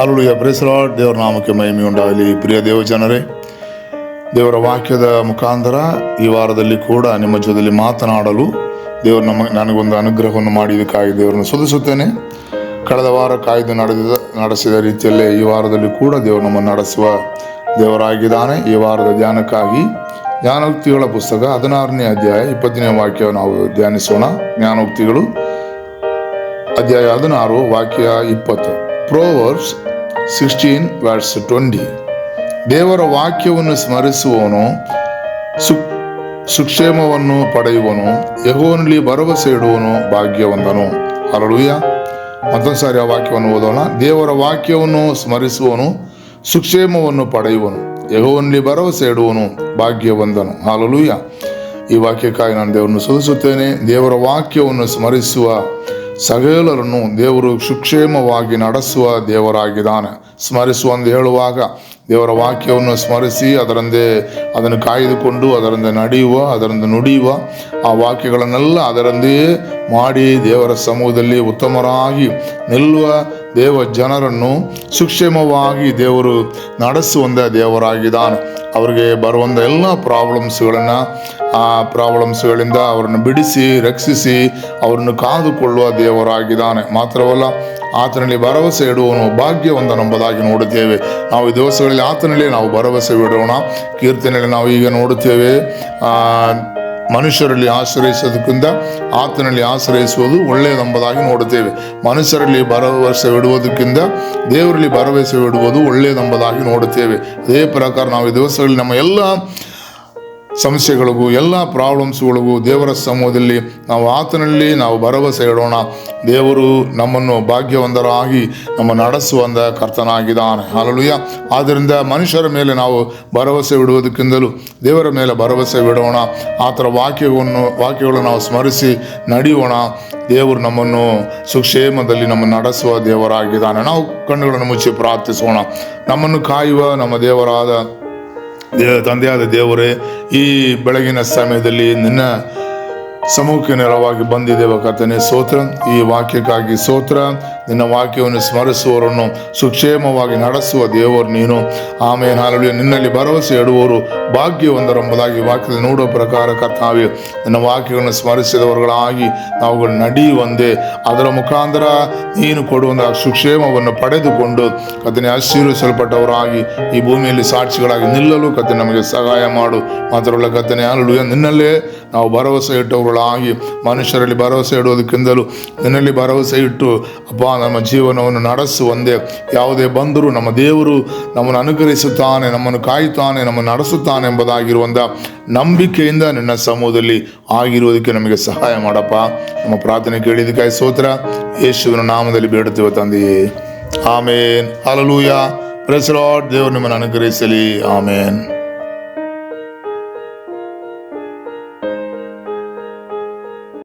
Hallelujah, praise the lord. ದೇವರ ನಾಮಕ್ಕೆ ಮಹಿಮೆ ಉಂಟಾಗಲಿ. ಪ್ರಿಯ ದೇವಜನರೇ, ದೇವರ ವಾಕ್ಯದ ಮುಖಾಂತರ ಈ ವಾರದಲ್ಲಿ ಕೂಡ ನಿಮ್ಮ ಜೊತೆಯಲ್ಲಿ ಮಾತನಾಡಲು ದೇವರು ನನಗೊಂದು ಅನುಗ್ರಹವನ್ನು ಮಾಡಿದ್ದಕ್ಕಾಗಿ ದೇವರನ್ನು ಸ್ತುತಿಸುತ್ತೇನೆ. ಕಳೆದ ವಾರ ಕಾಯ್ದು ನಡೆಸಿದ ರೀತಿಯಲ್ಲೇ ಈ ವಾರದಲ್ಲಿ ಕೂಡ ದೇವರು ನಮ್ಮನ್ನು ನಡೆಸುವ ದೇವರಾಗಿದ್ದಾನೆ. ಈ ವಾರದ ಧ್ಯಾನಕ್ಕಾಗಿ ಜ್ಞಾನೋಕ್ತಿಗಳ ಪುಸ್ತಕ 16ನೇ ಅಧ್ಯಾಯ 20ನೇ ವಾಕ್ಯ ನಾವು ಧ್ಯಾನಿಸೋಣ. ಜ್ಞಾನೋಕ್ತಿಗಳು ಅಧ್ಯಾಯ 16 ವಾಕ್ಯ 20. ಪ್ರೊವರ್ಬ್ಸ್ 16:20. ದೇವರ ವಾಕ್ಯವನ್ನು ಸ್ಮರಿಸುವವನು ಸುಕ್ಷೇಮವನ್ನು ಪಡೆಯುವನು, ಯೆಹೋವನಲ್ಲಿ ಭರವಸೆ ಇಡುವನು ಭಾಗ್ಯವಂತನು. ಹಲ್ಲೆಲೂಯಾ. ಮತ್ತೊಂದು ಸಾರಿ ಆ ವಾಕ್ಯವನ್ನು ಓದೋಣ. ದೇವರ ವಾಕ್ಯವನ್ನು ಸ್ಮರಿಸುವವನು ಸುಕ್ಷೇಮವನ್ನು ಪಡೆಯುವನು, ಯೆಹೋವನಲ್ಲಿ ಭರವಸೆ ಇಡುವನು ಭಾಗ್ಯವಂತನು. ಹಲ್ಲೆಲೂಯಾ. ಈ ವಾಕ್ಯಕ್ಕಾಗಿ ನಾನು ದೇವರನ್ನು ಸ್ತುತಿಸುತ್ತೇನೆ. ದೇವರ ವಾಕ್ಯವನ್ನು ಸ್ಮರಿಸುವ ಸಕಲರನ್ನು ದೇವರು ಸುಕ್ಷೇಮವಾಗಿ ನಡೆಸುವ ದೇವರಾಗಿದ್ದಾನೆ. ಸ್ಮರಿಸುವ ಎಂದು ಹೇಳುವಾಗ ದೇವರ ವಾಕ್ಯವನ್ನು ಸ್ಮರಿಸಿ ಅದನ್ನು ಕಾಯ್ದುಕೊಂಡು ಅದರಂತೆ ನಡೆಯುವ, ಅದರಂತೆ ನುಡಿಯುವ, ಆ ವಾಕ್ಯಗಳನ್ನೆಲ್ಲ ಅದರಂದೇ ಮಾಡಿ ದೇವರ ಸಮೂಹದಲ್ಲಿ ಉತ್ತಮರಾಗಿ ನಿಲ್ಲುವ ದೇವ ಜನರನ್ನು ಸುಕ್ಷೇಮವಾಗಿ ದೇವರು ನಡೆಸುವಂಥ ದೇವರಾಗಿದ್ದಾನೆ. ಅವರಿಗೆ ಬರುವಂಥ ಎಲ್ಲ ಪ್ರಾಬ್ಲಮ್ಸ್ಗಳಿಂದ ಅವರನ್ನು ಬಿಡಿಸಿ ರಕ್ಷಿಸಿ ಅವರನ್ನು ಕಾದುಕೊಳ್ಳುವ ದೇವರಾಗಿದ್ದಾನೆ. ಮಾತ್ರವಲ್ಲ, ಆತನಲ್ಲಿ ಭರವಸೆ ಇಡುವನು ಭಾಗ್ಯವಂತನೆಂಬುದಾಗಿ ನೋಡುತ್ತೇವೆ. ನಾವು ಈ ದಿವಸಗಳಲ್ಲಿ ಆತನಲ್ಲಿ ನಾವು ಭರವಸೆ ಇಡೋಣ. ಕೀರ್ತನೆಯಲ್ಲಿ ನಾವು ಈಗ ನೋಡುತ್ತೇವೆ, ಮನುಷ್ಯರಲ್ಲಿ ಆಶ್ರಯಿಸೋದಕ್ಕಿಂತ ಆತನಲ್ಲಿ ಆಶ್ರಯಿಸುವುದು ಒಳ್ಳೆಯದೆಂಬುದಾಗಿ ನೋಡುತ್ತೇವೆ. ಮನುಷ್ಯರಲ್ಲಿ ಭರವಸೆ ಇಡುವುದಕ್ಕಿಂತ ದೇವರಲ್ಲಿ ಭರವಸೆ ಇಡುವುದು ಒಳ್ಳೆಯದೆಂಬುದಾಗಿ ನೋಡುತ್ತೇವೆ. ಅದೇ ಪ್ರಕಾರ ನಾವು ಈ ದಿವಸಗಳಲ್ಲಿ ನಮ್ಮ ಎಲ್ಲ ಸಮಸ್ಯೆಗಳಿಗೂ ಎಲ್ಲ ಪ್ರಾಬ್ಲಮ್ಸ್ಗಳಿಗೂ ದೇವರ ಸಮೂಹದಲ್ಲಿ ನಾವು ಆತನಲ್ಲಿ ನಾವು ಭರವಸೆ ಇಡೋಣ. ದೇವರು ನಮ್ಮನ್ನು ಭಾಗ್ಯವಂತರಾಗಿ ನಮ್ಮ ನಡೆಸುವಂಥ ಕರ್ತನಾಗಿದ್ದಾನೆ. ಹಲ್ಲೆಲೂಯಾ. ಆದ್ದರಿಂದ ಮನುಷ್ಯರ ಮೇಲೆ ನಾವು ಭರವಸೆ ಇಡುವುದಕ್ಕಿಂತಲೂ ದೇವರ ಮೇಲೆ ಭರವಸೆ ಬಿಡೋಣ. ಆತರ ವಾಕ್ಯಗಳನ್ನು ನಾವು ಸ್ಮರಿಸಿ ನಡೆಯೋಣ. ದೇವರು ನಮ್ಮನ್ನು ಸುಕ್ಷೇಮದಲ್ಲಿ ನಮ್ಮನ್ನು ನಡೆಸುವ ದೇವರಾಗಿದ್ದಾನೆ. ನಾವು ಕಣ್ಣುಗಳನ್ನು ಮುಚ್ಚಿ ಪ್ರಾರ್ಥಿಸೋಣ. ನಮ್ಮನ್ನು ಕಾಯುವ ನಮ್ಮ ದೇವರಾದ ತಂದೆಯಾದ ದೇವರೇ, ಈ ಬೆಳಗಿನ ಸಮಯದಲ್ಲಿ ನಿನ್ನ ಸಮೂಹಕ್ಕೆ ನೆರವಾಗಿ ಬಂದಿದ್ದೇವೆ ಕರ್ತನೇ. ಸ್ತೋತ್ರ. ಈ ವಾಕ್ಯಕ್ಕಾಗಿ ಸ್ತೋತ್ರ. ನಿನ್ನ ವಾಕ್ಯವನ್ನು ಸ್ಮರಿಸುವವರನ್ನು ಸುಕ್ಷೇಮವಾಗಿ ನಡೆಸುವ ದೇವರು ನೀನು. ಆಮೇಲೆ ಹಲ್ಲೆಲೂಯಾ. ನಿನ್ನಲ್ಲಿ ಭರವಸೆ ಇಡುವವರು ಭಾಗ್ಯವಂತರೆಂಬುದಾಗಿ ವಾಕ್ಯದಲ್ಲಿ ನೋಡುವ ಪ್ರಕಾರ ಕರ್ತಾವೆ, ನಿನ್ನ ವಾಕ್ಯಗಳನ್ನು ಸ್ಮರಿಸಿದವರುಗಳಾಗಿ ನಾವುಗಳು ನಡೆಯುವಂತೆ ಅದರ ಮುಖಾಂತರ ನೀನು ಕೊಡುವಂಥ ಸುಕ್ಷೇಮವನ್ನು ಪಡೆದುಕೊಂಡು ಕರ್ತನೇ ಆಶೀರ್ವಿಸಲ್ಪಟ್ಟವರಾಗಿ ಈ ಭೂಮಿಯಲ್ಲಿ ಸಾಕ್ಷಿಗಳಾಗಿ ನಿಲ್ಲಲು ಕರ್ತನೇ ನಮಗೆ ಸಹಾಯ ಮಾಡು. ಮಾತ್ರವಲ್ಲ ಕರ್ತನೇ, ಹಲ್ಲೆಲೂಯಾ, ನಿನ್ನಲ್ಲೇ ನಾವು ಭರವಸೆ ಇಟ್ಟವರುಗಳಾಗಿ ಮನುಷ್ಯರಲ್ಲಿ ಭರವಸೆ ಇಡುವುದಕ್ಕಿಂತಲೂ ನಿನ್ನಲ್ಲಿ ಭರವಸೆ ಇಟ್ಟು ಅಪ್ಪ ನಮ್ಮ ಜೀವನವನ್ನು ನಡೆಸುವಂತೆ ಯಾವುದೇ ಬಂದರೂ ನಮ್ಮ ದೇವರು ನಮ್ಮನ್ನು ಅನುಗ್ರಹಿಸುತ್ತಾನೆ, ನಮ್ಮನ್ನು ಕಾಯುತ್ತಾನೆ, ನಮ್ಮನ್ನು ನಡೆಸುತ್ತಾನೆ ಎಂಬುದಾಗಿರುವಂಥ ನಂಬಿಕೆಯಿಂದ ನಿನ್ನ ಸಮೂಹದಲ್ಲಿ ಆಗಿರುವುದಕ್ಕೆ ನಮಗೆ ಸಹಾಯ ಮಾಡಪ್ಪ. ನಮ್ಮ ಪ್ರಾರ್ಥನೆ ಕೇಳಿದಕ್ಕಾಗಿ ಸ್ತೋತ್ರ. ಯೇಸುವಿನ ನಾಮದಲ್ಲಿ ಬೇಡುತ್ತೇವೆ ತಂದೆಯೇ, ಆಮೇನ್. ಹಲ್ಲೆಲೂಯಾ. Praise the Lord. ದೇವರು ನಿಮ್ಮನ್ನು ಅನುಗ್ರಹಿಸಲಿ. ಆಮೇನ್.